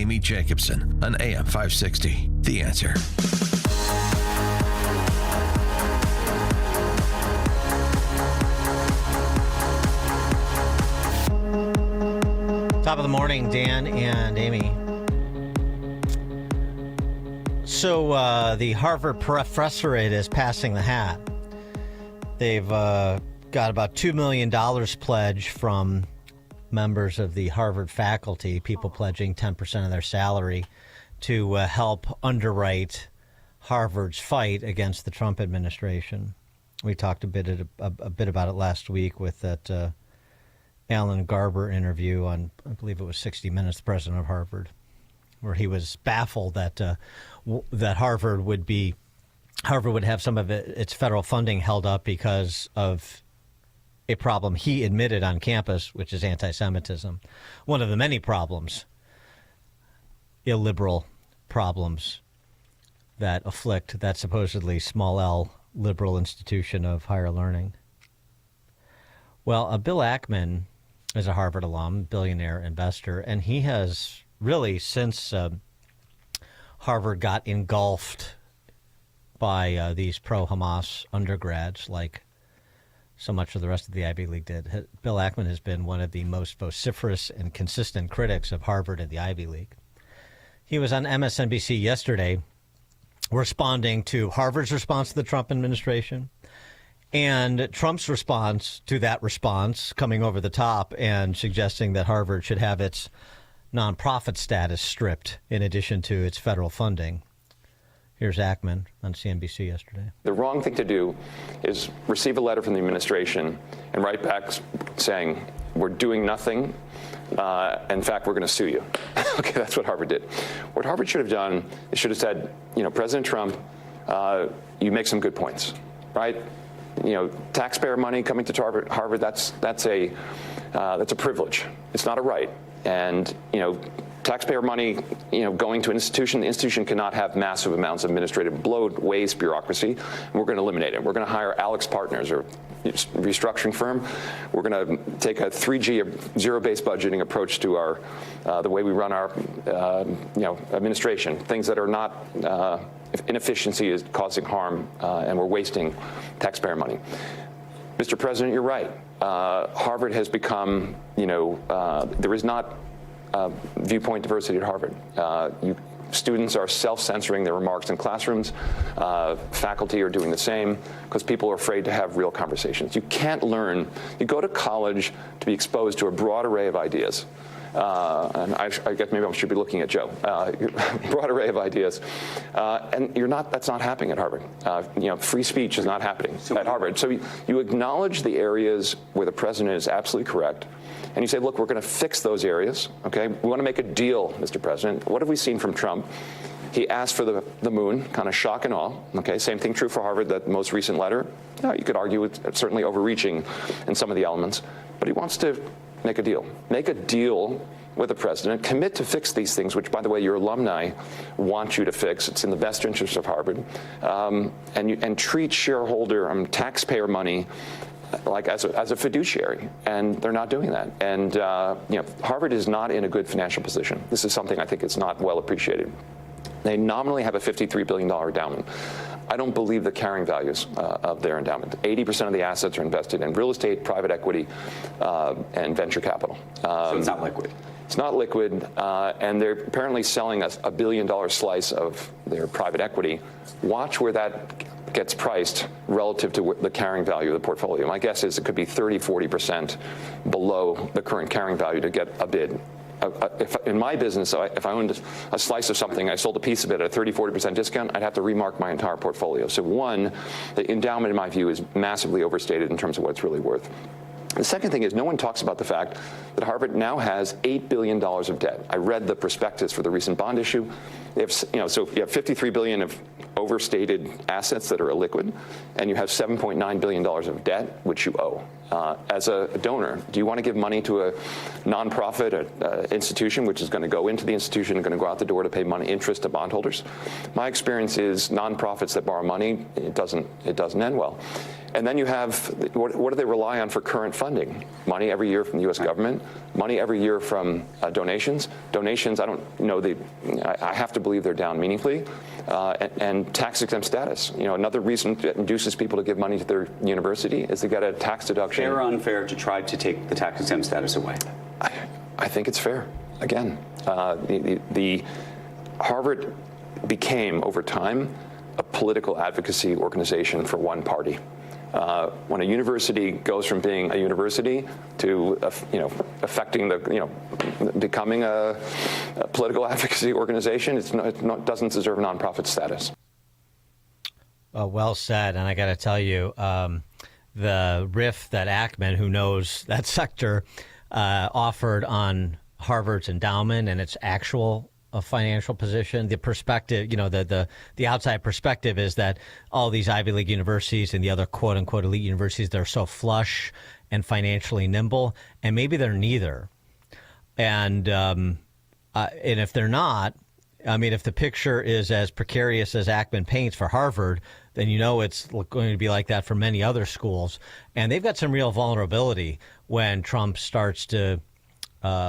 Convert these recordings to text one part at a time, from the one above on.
Amy Jacobson on AM 560. The Answer. Top of the morning, Dan and Amy. So the Harvard professorate is passing the hat. They've got about $2 million pledge from members of the Harvard faculty, people pledging 10% of their salary to help underwrite Harvard's fight against the Trump administration. We talked a bit about it last week with that Alan Garber interview on, I believe it was 60 Minutes, the president of Harvard, where he was baffled that that Harvard would have some of its federal funding held up because of a problem he admitted on campus, which is anti-Semitism. One of the many problems, illiberal problems that afflict that supposedly small L liberal institution of higher learning. Well, Bill Ackman is a Harvard alum, billionaire investor, and he has really, since Harvard got engulfed by these pro-Hamas undergrads, like so much of the rest of the Ivy League did, Bill Ackman has been one of the most vociferous and consistent critics of Harvard and the Ivy League. He was on MSNBC yesterday responding to Harvard's response to the Trump administration and Trump's response to that response, coming over the top and suggesting that Harvard should have its nonprofit status stripped in addition to its federal funding. Here's Ackman on CNBC yesterday. The wrong thing to do is receive a letter from the administration and write back saying, we're doing nothing. In fact, we're going to sue you. Okay, that's what Harvard did. What Harvard should have done is should have said, President Trump, you make some good points, right? Taxpayer money coming to Harvard, that's a privilege. It's not a right. And, taxpayer money, going to an institution, the institution cannot have massive amounts of administrative bloat, waste, bureaucracy. And we're going to eliminate it. We're going to hire Alex Partners, or restructuring firm. We're going to take a 3G, zero-based budgeting approach to our the way we run our administration. Things that are not inefficiency is causing harm, and we're wasting taxpayer money. Mr. President, you're right. Harvard has become, there is not viewpoint diversity at Harvard. Students are self-censoring their remarks in classrooms. Faculty are doing the same because people are afraid to have real conversations. You can't learn. You go to college to be exposed to a broad array of ideas. And I guess maybe I should be looking at Joe. Broad array of ideas, and that's not happening at Harvard. Free speech is not happening at Harvard. So you acknowledge the areas where the president is absolutely correct, and you say, look, we're going to fix those areas. Okay, we want to make a deal, Mr. President. What have we seen from Trump? He asked for the moon, kind of shock and awe. Okay, same thing true for Harvard. That most recent letter, you could argue it's certainly overreaching in some of the elements, but he wants to make a deal. Make a deal with the president. Commit to fix these things, which, by the way, your alumni want you to fix. It's in the best interest of Harvard. And treat taxpayer money like as a fiduciary, and they're not doing that. And Harvard is not in a good financial position. This is something I think is not well appreciated. They nominally have a $53 billion endowment. I don't believe the carrying values of their endowment. 80% of the assets are invested in real estate, private equity, and venture capital. So it's not liquid. It's not liquid, and they're apparently selling us a $1 billion slice of their private equity. Watch where that gets priced relative to the carrying value of the portfolio. My guess is it could be 30-40% below the current carrying value to get a bid. In my business, if I owned a slice of something, I sold a piece of it at a 30-40% discount, I'd have to remark my entire portfolio. So one, the endowment, in my view, is massively overstated in terms of what it's really worth. The second thing is no one talks about the fact that Harvard now has $8 billion of debt. I read the prospectus for the recent bond issue. They have, so you have $53 billion of overstated assets that are illiquid, and you have $7.9 billion of debt, which you owe. as a donor? Do you want to give money to a nonprofit, an institution, which is going to go into the institution and going to go out the door to pay money interest to bondholders? My experience is nonprofits that borrow money, it doesn't end well. And then you have, what do they rely on for current funding? Money every year from the U.S. government, money every year from donations. Donations, I don't know, I have to believe they're down meaningfully. And tax-exempt status. Another reason that induces people to give money to their university is they get a tax deduction. Fair or unfair to try to take the tax-exempt status away? I think it's fair. Again, the Harvard became, over time, a political advocacy organization for one party. When a university goes from being a university to, affecting becoming a political advocacy organization, it doesn't deserve nonprofit status. Well said. And I got to tell you, the riff that Ackman, who knows that sector, offered on Harvard's endowment and its actual financial position, the perspective, the outside perspective is that all these Ivy League universities and the other quote unquote elite universities, they're so flush and financially nimble, and maybe they're neither. And if they're not, I mean, if the picture is as precarious as Ackman paints for Harvard, then it's going to be like that for many other schools. And they've got some real vulnerability when Trump starts to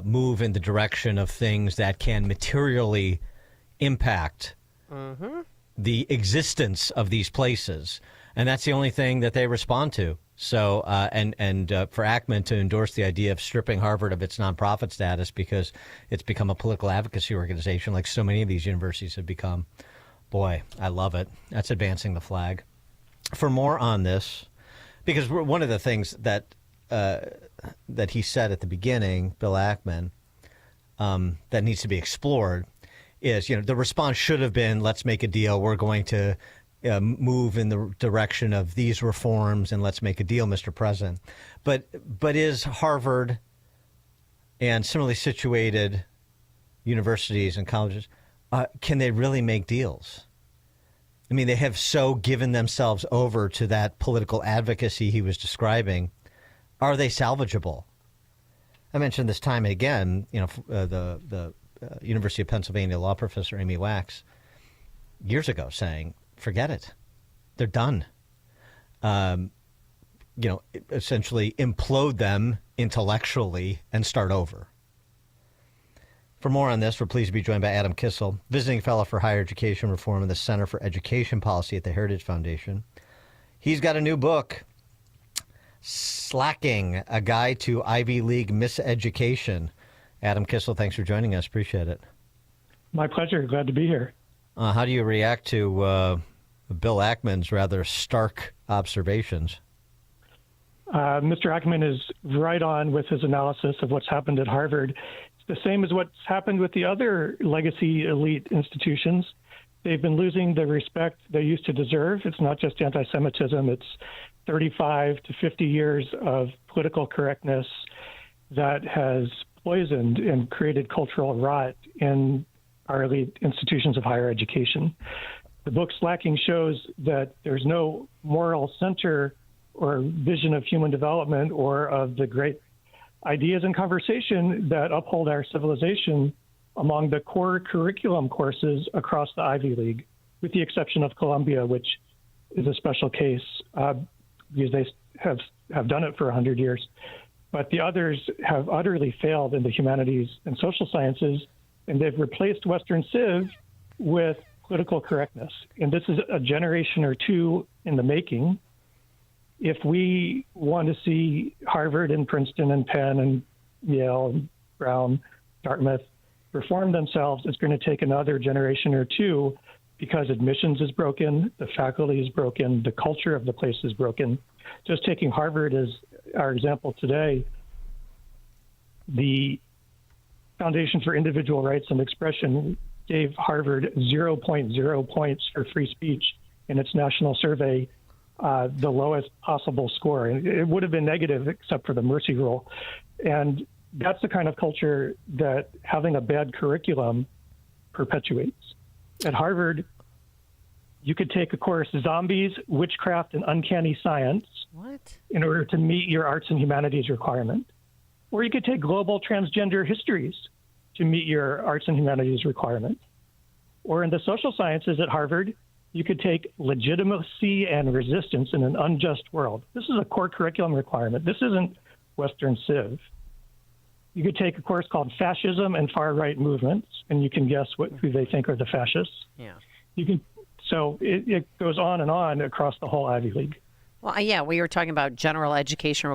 move in the direction of things that can materially impact the existence of these places. And that's the only thing that they respond to. So, for Ackman to endorse the idea of stripping Harvard of its nonprofit status because it's become a political advocacy organization like so many of these universities have become, boy, I love it. That's advancing the flag. For more on this, because one of the things that he said at the beginning, Bill Ackman, that needs to be explored is, the response should have been, let's make a deal. We're going to move in the direction of these reforms and let's make a deal, Mr. President. But is Harvard and similarly situated universities and colleges, can they really make deals? I mean, they have so given themselves over to that political advocacy he was describing. Are they salvageable? I mentioned this time and again, the University of Pennsylvania law professor Amy Wax years ago saying, forget it. They're done. Essentially implode them intellectually and start over. For more on this, we're pleased to be joined by Adam Kissel, visiting fellow for higher education reform in the Center for Education Policy at the Heritage Foundation. He's got a new book, Slacking, a Guide to Ivy League Miseducation. Adam Kissel, thanks for joining us. Appreciate it. My pleasure. Glad to be here. How do you react to Bill Ackman's rather stark observations? Mr. Ackman is right on with his analysis of what's happened at Harvard. It's the same as what's happened with the other legacy elite institutions. They've been losing the respect they used to deserve. It's not just anti-Semitism. It's 35 to 50 years of political correctness that has poisoned and created cultural rot in our elite institutions of higher education. The book Slacking shows that there's no moral center or vision of human development or of the great ideas and conversation that uphold our civilization among the core curriculum courses across the Ivy League, with the exception of Columbia, which is a special case because they have done it for 100 years. But the others have utterly failed in the humanities and social sciences, and they've replaced Western Civ with political correctness. And this is a generation or two in the making. If we want to see Harvard and Princeton and Penn and Yale and Brown, Dartmouth reform themselves, it's going to take another generation or two because admissions is broken, the faculty is broken, the culture of the place is broken. Just taking Harvard as our example today, the Foundation for Individual Rights and Expression gave Harvard 0.0 points for free speech in its national survey, the lowest possible score. And it would have been negative except for the mercy rule. And that's the kind of culture that having a bad curriculum perpetuates. At Harvard, you could take a course, Zombies, Witchcraft, and Uncanny Science, What? in order to meet your arts and humanities requirement. Or you could take Global Transgender Histories to meet your arts and humanities requirement. Or in the social sciences at Harvard, you could take Legitimacy and Resistance in an Unjust World. This is a core curriculum requirement. This isn't Western Civ. You could take a course called Fascism and Far-Right Movements, and you can guess who they think are the fascists. Yeah. So it goes on and on across the whole Ivy League. Well, yeah, we were talking about general education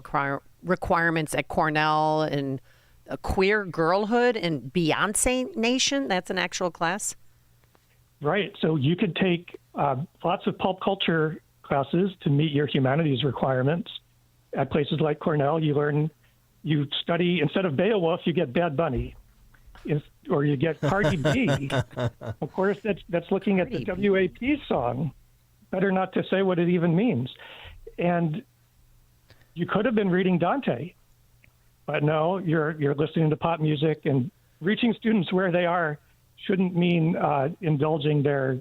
requirements at Cornell and queer girlhood and Beyonce Nation. That's an actual class. Right. So you could take lots of pulp culture classes to meet your humanities requirements. At places like Cornell, you study, instead of Beowulf, you get Bad Bunny. Or you get Cardi B. Of course, that's looking at the WAP song. Better not to say what it even means. And you could have been reading Dante, but no, you're listening to pop music, and reaching students where they are shouldn't mean indulging their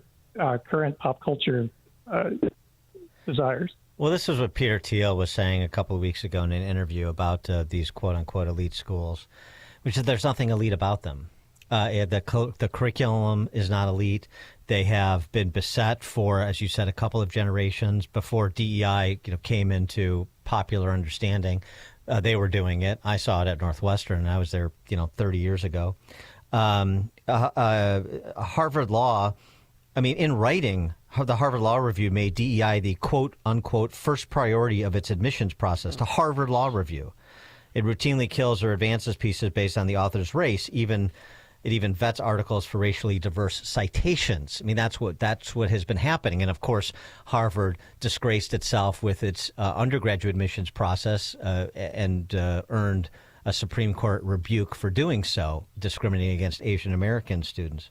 current pop culture desires. Well, this is what Peter Thiel was saying a couple of weeks ago in an interview about these quote-unquote elite schools, which is there's nothing elite about them. The curriculum is not elite. They have been beset for, as you said, a couple of generations before DEI came into popular understanding. They were doing it. I saw it at Northwestern, and I was there 30 years ago. Harvard Law, in writing, the Harvard Law Review made DEI the quote-unquote first priority of its admissions process to Harvard Law Review. It routinely kills or advances pieces based on the author's race. It even vets articles for racially diverse citations. That's what has been happening. And of course, Harvard disgraced itself with its undergraduate admissions process and earned a Supreme Court rebuke for doing so, discriminating against Asian American students.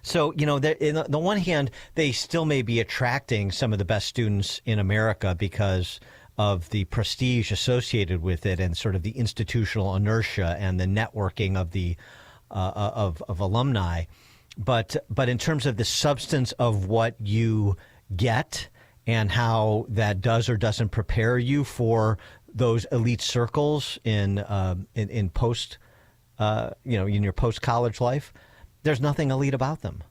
So, on the one hand, they still may be attracting some of the best students in America because of the prestige associated with it and sort of the institutional inertia and the networking of the of alumni. But in terms of the substance of what you get and how that does or doesn't prepare you for those elite circles in post in your post college life, there's nothing elite about them.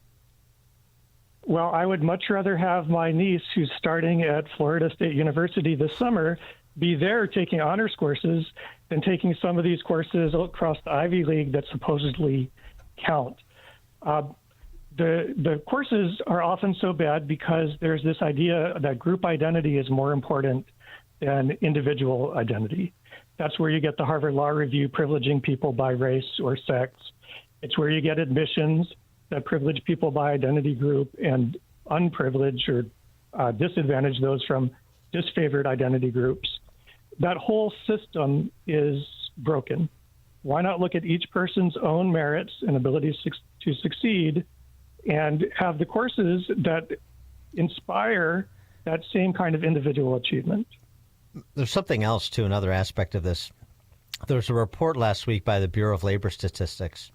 Well, I would much rather have my niece, who's starting at Florida State University this summer, be there taking honors courses than taking some of these courses across the Ivy League that supposedly count. The courses are often so bad because there's this idea that group identity is more important than individual identity. That's where you get the Harvard Law Review privileging people by race or sex. It's where you get admissions that privilege people by identity group and unprivilege or disadvantage those from disfavored identity groups. That whole system is broken. Why not look at each person's own merits and abilities to succeed and have the courses that inspire that same kind of individual achievement? There's something else, too, another aspect of this. There was a report last week by the Bureau of Labor Statistics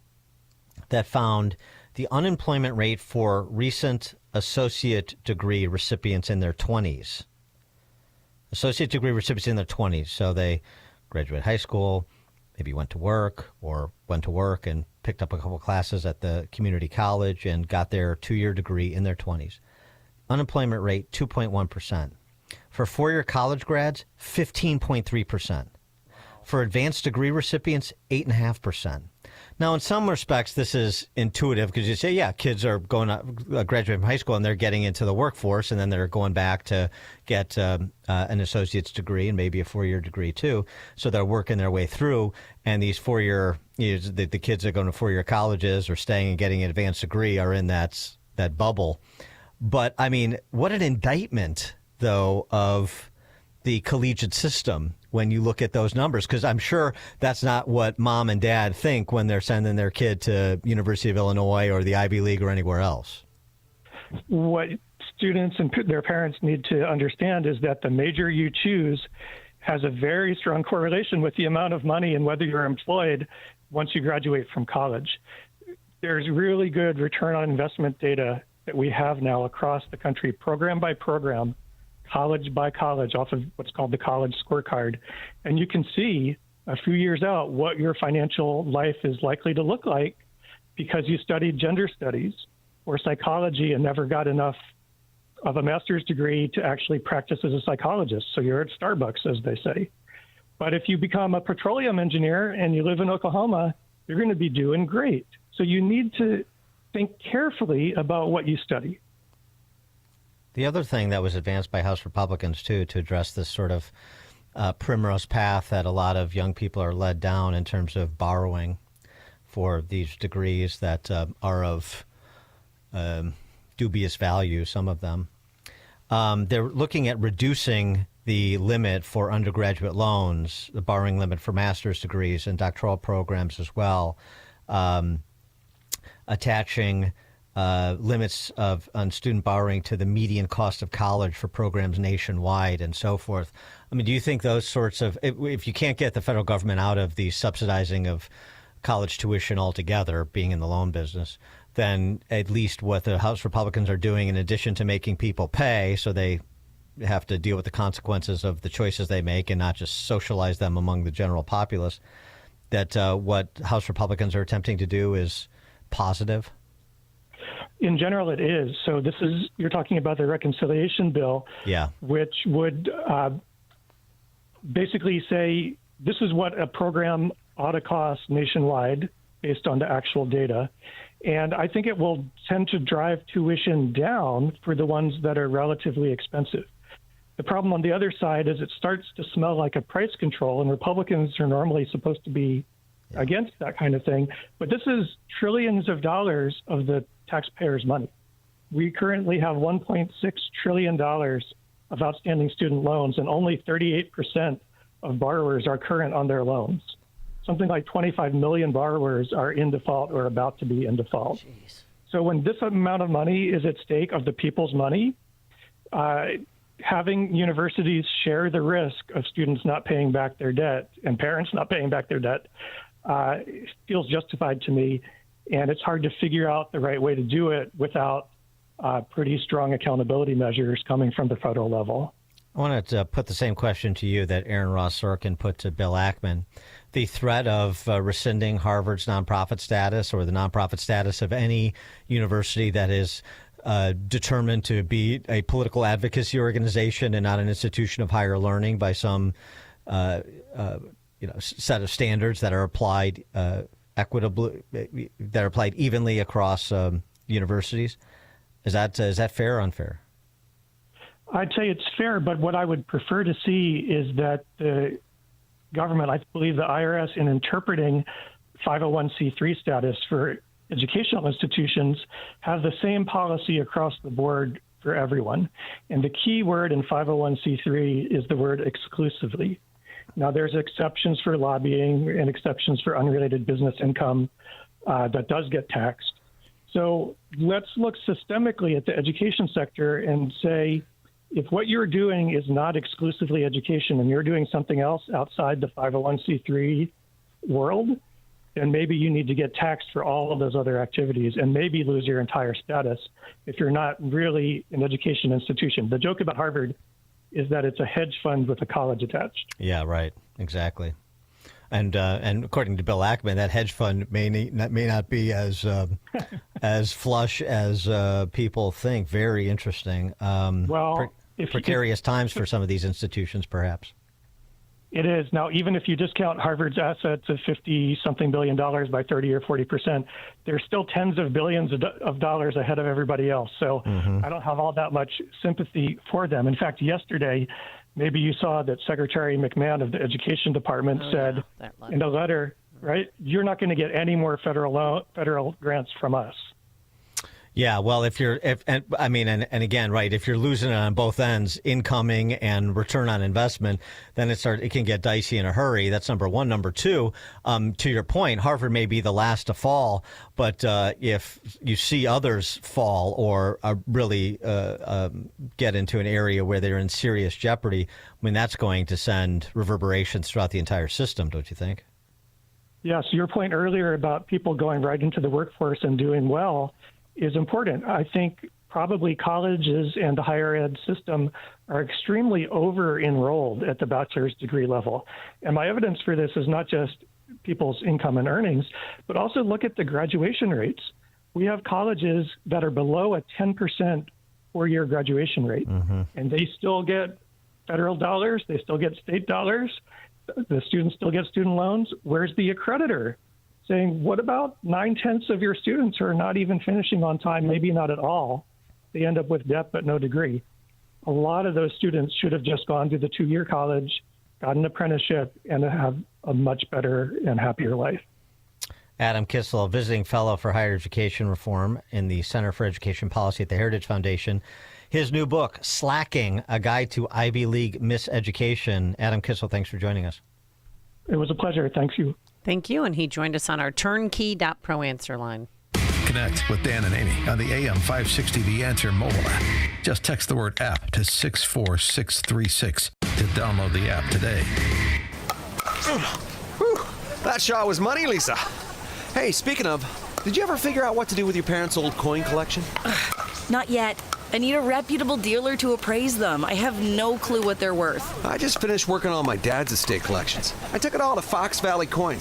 that found the unemployment rate for recent associate degree recipients in their 20s. Associate degree recipients in their 20s. So they graduated high school, maybe went to work and picked up a couple classes at the community college and got their 2-year degree in their 20s. Unemployment rate, 2.1%. For 4-year college grads, 15.3%. For advanced degree recipients, 8.5%. Now, in some respects, this is intuitive because you say, yeah, kids are going to graduate from high school and they're getting into the workforce and then they're going back to get an associate's degree and maybe a 4-year degree too. So they're working their way through. And these 4-year, the kids that are going to 4-year colleges or staying and getting an advanced degree are in that bubble. But what an indictment, though, of the collegiate system when you look at those numbers, because I'm sure that's not what mom and dad think when they're sending their kid to University of Illinois or the Ivy League or anywhere else. What students and their parents need to understand is that the major you choose has a very strong correlation with the amount of money and whether you're employed once you graduate from college. There's really good return on investment data that we have now across the country, program by program, college by college, off of what's called the college scorecard. And you can see a few years out what your financial life is likely to look like because you studied gender studies or psychology and never got enough of a master's degree to actually practice as a psychologist. So you're at Starbucks, as they say. But if you become a petroleum engineer and you live in Oklahoma, you're going to be doing great. So you need to think carefully about what you study. The other thing that was advanced by House Republicans, too, to address this sort of primrose path that a lot of young people are led down in terms of borrowing for these degrees that are of dubious value, some of them. They're looking at reducing the limit for undergraduate loans, the borrowing limit for master's degrees and doctoral programs as well, attaching limits on student borrowing to the median cost of college for programs nationwide and so forth. I mean, do you think those sorts of, if you can't get the federal government out of the subsidizing of college tuition altogether, being in the loan business, then at least what the House Republicans are doing, in addition to making people pay so they have to deal with the consequences of the choices they make and not just socialize them among the general populace, that what House Republicans are attempting to do is positive? In general, it is. So this is, you're talking about the reconciliation bill, which would basically say this is what a program ought to cost nationwide based on the actual data. And I think it will tend to drive tuition down for the ones that are relatively expensive. The problem on the other side is it starts to smell like a price control, and Republicans are normally supposed to be against that kind of thing. But this is trillions of dollars of the taxpayers' money. We currently have $1.6 trillion of outstanding student loans, and only 38% of borrowers are current on their loans. Something like 25 million borrowers are in default or about to be in default. Jeez. So when this amount of money is at stake, of the people's money, having universities share the risk of students not paying back their debt and parents not paying back their debt feels justified to me. And it's hard to figure out the right way to do it without pretty strong accountability measures coming from the federal level. I wanted to put the same question to you that Aaron Ross Sorkin put to Bill Ackman. The threat of rescinding Harvard's nonprofit status or the nonprofit status of any university that is determined to be a political advocacy organization and not an institution of higher learning by some set of standards that are applied equitably, that are applied evenly across universities. Is that fair or unfair? I'd say it's fair, but what I would prefer to see is that the government, I believe the IRS, in interpreting 501c3 status for educational institutions, have the same policy across the board for everyone. And the key word in 501c3 is the word exclusively. Now, there's exceptions for lobbying and exceptions for unrelated business income that does get taxed. So let's look systemically at the education sector and say, if what you're doing is not exclusively education and you're doing something else outside the 501c3 world, then maybe you need to get taxed for all of those other activities and maybe lose your entire status if you're not really an education institution. The joke about Harvard is that it's a hedge fund with a college attached. Yeah, right. Exactly. And according to Bill Ackman, that hedge fund may not be as as flush as people think. Very interesting. Precarious times for some of these institutions, perhaps. It is. Now, even if you discount Harvard's assets of $50-something billion by 30 or 40%, there's still tens of billions of dollars ahead of everybody else. So I don't have all that much sympathy for them. In fact, yesterday, maybe you saw that Secretary McMahon of the Education Department said in a letter, right, you're not going to get any more federal grants from us. Yeah, well, if again, right, if you're losing it on both ends, incoming and return on investment, then it can get dicey in a hurry. That's number one. Number two, to your point, Harvard may be the last to fall, but if you see others fall or really get into an area where they're in serious jeopardy, I mean, that's going to send reverberations throughout the entire system, don't you think? Yeah, so your point earlier about people going right into the workforce and doing well is important. I think probably colleges and the higher ed system are extremely over-enrolled at the bachelor's degree level. And my evidence for this is not just people's income and earnings, but also look at the graduation rates. We have colleges that are below a 10% four-year graduation rate, and they still get federal dollars, they still get state dollars, the students still get student loans. Where's the accreditor saying, what about 9/10 of your students who are not even finishing on time, maybe not at all? They end up with debt but no degree. A lot of those students should have just gone to the 2-year college, got an apprenticeship, and have a much better and happier life. Adam Kissel, visiting fellow for higher education reform in the Center for Education Policy at the Heritage Foundation. His new book, Slacking, A Guide to Ivy League Miseducation. Adam Kissel, thanks for joining us. It was a pleasure. Thank you. Thank you. And he joined us on our turnkey.pro answer line. Connect with Dan and Amy on the AM 560 The Answer mobile app. Just text the word app to 64636 to download the app today. That shot was money, Lisa. Hey, speaking of, did you ever figure out what to do with your parents' old coin collection? Not yet. I need a reputable dealer to appraise them. I have no clue what they're worth. I just finished working on my dad's estate collections. I took it all to Fox Valley Coins.